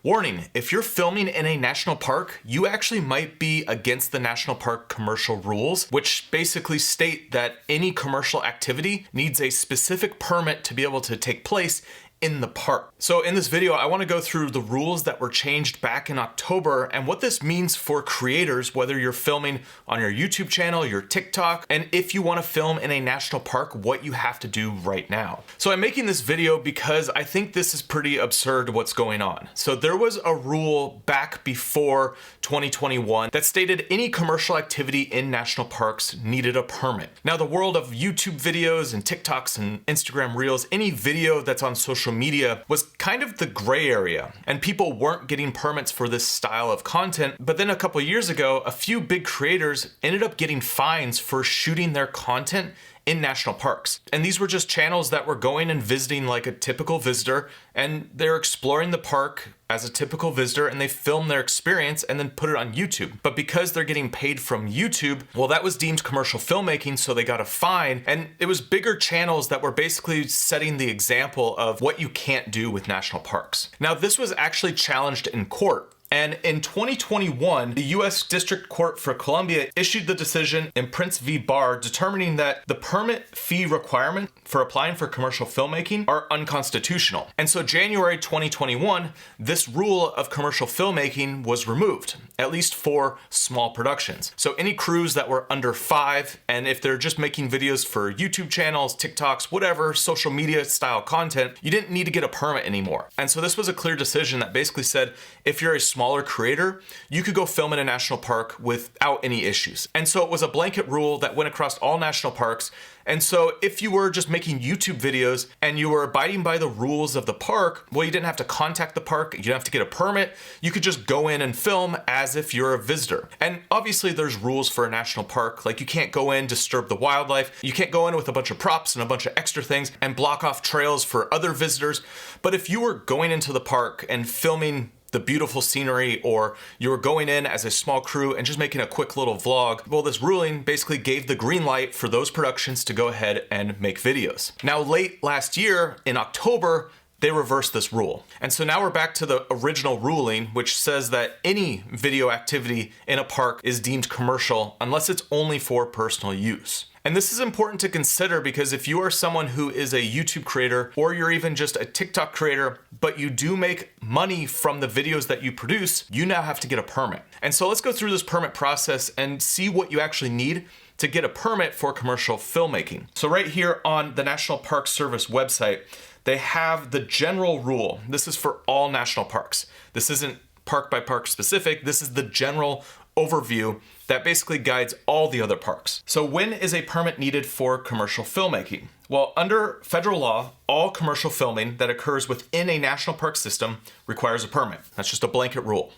Warning, if you're filming in a national park, you actually might be against the national park commercial rules, which basically state that any commercial activity needs a specific permit to be able to take place in the park. So in this video, I want to go through the rules that were changed back in October and what this means for creators, whether you're filming on your YouTube channel, your TikTok, and if you want to film in a national park, what you have to do right now. So I'm making this video because I think this is pretty absurd what's going on. So there was a rule back before 2021 that stated any commercial activity in national parks needed a permit. Now the world of YouTube videos and TikToks and Instagram Reels, any video that's on social media was kind of the gray area, and people weren't getting permits for this style of content. But then a couple years ago, a few big creators ended up getting fines for shooting their content in national parks. And these were just channels that were going and visiting like a typical visitor, and they're exploring the park as a typical visitor, and they film their experience and then put it on YouTube. But because they're getting paid from YouTube, well, that was deemed commercial filmmaking, so they got a fine. And it was bigger channels that were basically setting the example of what you can't do with national parks. Now, this was actually challenged in court. And in 2021, the U.S. District Court for Columbia issued the decision in Prince v. Barr determining that the permit fee requirement for applying for commercial filmmaking are unconstitutional. And so January 2021, this rule of commercial filmmaking was removed, at least for small productions. So any crews that were under 5, and if they're just making videos for YouTube channels, TikToks, whatever, social media style content, you didn't need to get a permit anymore. And so this was a clear decision that basically said, if you're a smaller creator, you could go film in a national park without any issues. And so it was a blanket rule that went across all national parks. And so if you were just making YouTube videos and you were abiding by the rules of the park, well, you didn't have to contact the park, you didn't have to get a permit, you could just go in and film as if you're a visitor. And obviously there's rules for a national park, like you can't go in, disturb the wildlife, you can't go in with a bunch of props and a bunch of extra things and block off trails for other visitors. But if you were going into the park and filming the beautiful scenery, or you were going in as a small crew and just making a quick little vlog, well, this ruling basically gave the green light for those productions to go ahead and make videos. Now, late last year in October, they reversed this rule. And so now we're back to the original ruling, which says that any video activity in a park is deemed commercial unless it's only for personal use. And this is important to consider because if you are someone who is a YouTube creator, or you're even just a TikTok creator, but you do make money from the videos that you produce, you now have to get a permit. And so let's go through this permit process and see what you actually need to get a permit for commercial filmmaking. So right here on the National Park Service website, they have the general rule. This is for all national parks. This isn't park by park specific. This is the general overview that basically guides all the other parks. So when is a permit needed for commercial filmmaking? Well, under federal law, all commercial filming that occurs within a national park system requires a permit. That's just a blanket rule.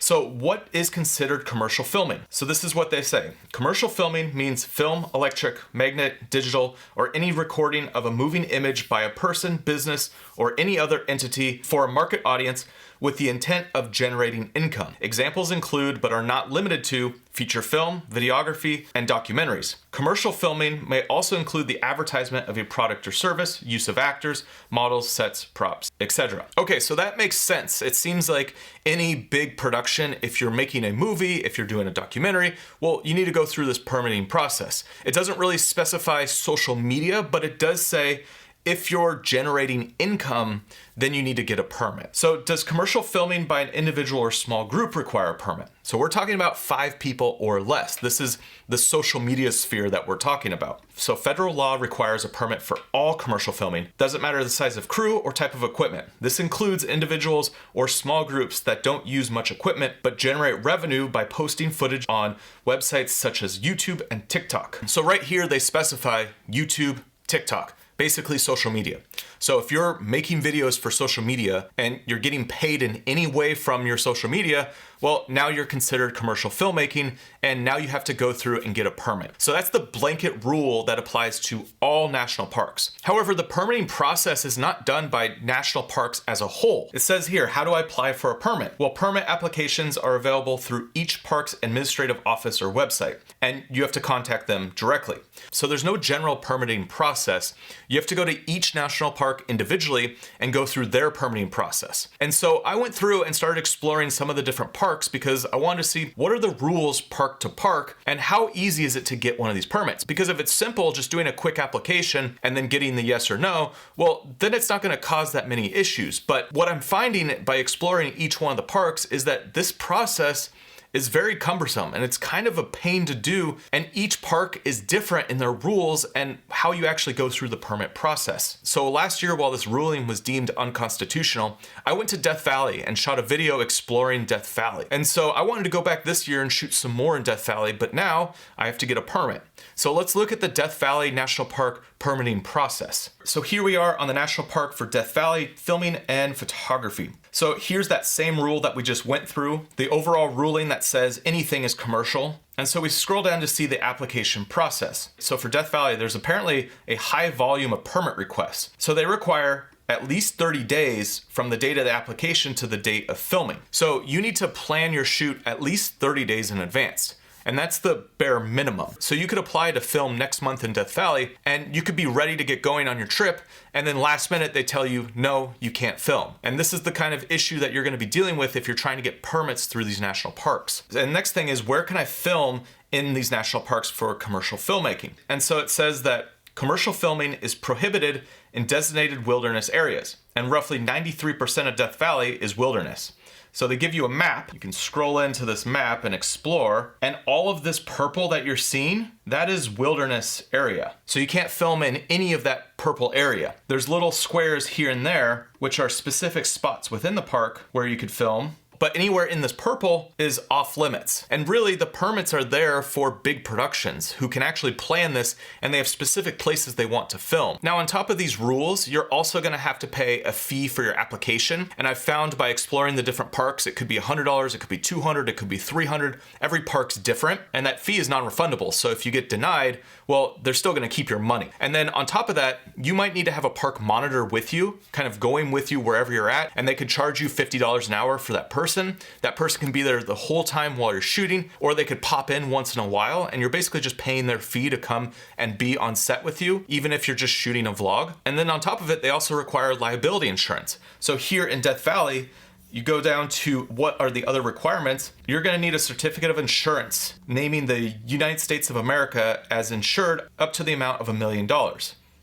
So what is considered commercial filming? So this is what they say. Commercial filming means film, electric, magnet, digital, or any recording of a moving image by a person, business, or any other entity for a market audience with the intent of generating income. Examples include, but are not limited to, feature film, videography, and documentaries. Commercial filming may also include the advertisement of a product or service, use of actors, models, sets, props, etc. Okay, so that makes sense. It seems like any big production, if you're making a movie, if you're doing a documentary, well, you need to go through this permitting process. It doesn't really specify social media, but it does say if you're generating income, then you need to get a permit. So does commercial filming by an individual or small group require a permit? So we're talking about 5 people or less. This is the social media sphere that we're talking about. So federal law requires a permit for all commercial filming. Doesn't matter the size of crew or type of equipment. This includes individuals or small groups that don't use much equipment, but generate revenue by posting footage on websites such as YouTube and TikTok. So right here, they specify YouTube, TikTok. Basically social media. So if you're making videos for social media and you're getting paid in any way from your social media, well, now you're considered commercial filmmaking, and now you have to go through and get a permit. So that's the blanket rule that applies to all national parks. However, the permitting process is not done by national parks as a whole. It says here, how do I apply for a permit? Well, permit applications are available through each park's administrative office or website, and you have to contact them directly. So there's no general permitting process. You have to go to each national park individually and go through their permitting process. And so I went through and started exploring some of the different parks because I wanted to see what are the rules park to park and how easy is it to get one of these permits? Because if it's simple, just doing a quick application and then getting the yes or no, well, then it's not going to cause that many issues. But what I'm finding by exploring each one of the parks is that this process is very cumbersome and it's kind of a pain to do, and each park is different in their rules and how you actually go through the permit process. So last year, while this ruling was deemed unconstitutional, I went to Death Valley and shot a video exploring Death Valley. And so I wanted to go back this year and shoot some more in Death Valley, but now I have to get a permit. So let's look at the Death Valley National Park permitting process. So here we are on the National Park for Death Valley, filming and photography. So here's that same rule that we just went through, the overall ruling that says anything is commercial. And so we scroll down to see the application process. So for Death Valley, there's apparently a high volume of permit requests. So they require at least 30 days from the date of the application to the date of filming. So you need to plan your shoot at least 30 days in advance. And that's the bare minimum. So you could apply to film next month in Death Valley and you could be ready to get going on your trip, and then last minute they tell you, no, you can't film. And this is the kind of issue that you're gonna be dealing with if you're trying to get permits through these national parks. And next thing is, where can I film in these national parks for commercial filmmaking? And so it says that commercial filming is prohibited in designated wilderness areas, and roughly 93% of Death Valley is wilderness. So they give you a map. You can scroll into this map and explore, and all of this purple that you're seeing, that is wilderness area. So you can't film in any of that purple area. There's little squares here and there, which are specific spots within the park where you could film, but anywhere in this purple is off limits. And really the permits are there for big productions who can actually plan this, and they have specific places they want to film. Now on top of these rules, you're also gonna have to pay a fee for your application. And I've found by exploring the different parks, it could be $100, it could be $200, it could be $300. Every park's different, and that fee is non-refundable. So if you get denied, well, they're still gonna keep your money. And then on top of that, you might need to have a park monitor with you, kind of going with you wherever you're at, and they could charge you $50 an hour for that person. That person can be there the whole time while you're shooting, or they could pop in once in a while, and you're basically just paying their fee to come and be on set with you, even if you're just shooting a vlog. And then on top of it, they also require liability insurance. So here in Death Valley, you go down to what are the other requirements. You're gonna need a certificate of insurance, naming the United States of America as insured up to the amount of $1 million.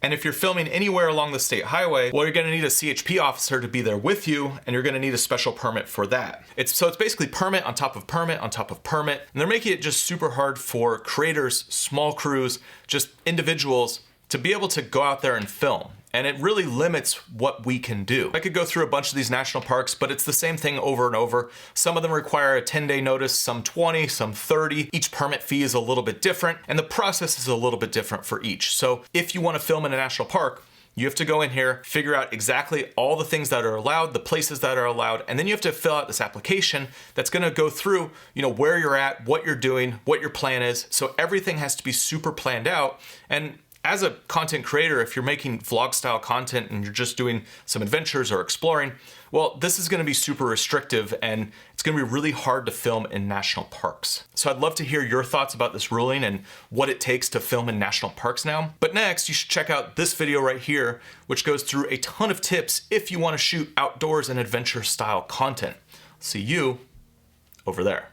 And if you're filming anywhere along the state highway, well, you're gonna need a CHP officer to be there with you, and you're gonna need a special permit for that. So it's basically permit on top of permit on top of permit, and they're making it just super hard for creators, small crews, just individuals to be able to go out there and film. And it really limits what we can do. I could go through a bunch of these national parks, but it's the same thing over and over. Some of them require a 10-day notice, some 20, some 30. Each permit fee is a little bit different, and the process is a little bit different for each. So if you want to film in a national park, you have to go in here, figure out exactly all the things that are allowed, the places that are allowed, and then you have to fill out this application that's gonna go through, where you're at, what you're doing, what your plan is. So everything has to be super planned out. And as a content creator, if you're making vlog style content and you're just doing some adventures or exploring, well, this is gonna be super restrictive and it's gonna be really hard to film in national parks. So I'd love to hear your thoughts about this ruling and what it takes to film in national parks now. But next, you should check out this video right here, which goes through a ton of tips if you wanna shoot outdoors and adventure style content. See you over there.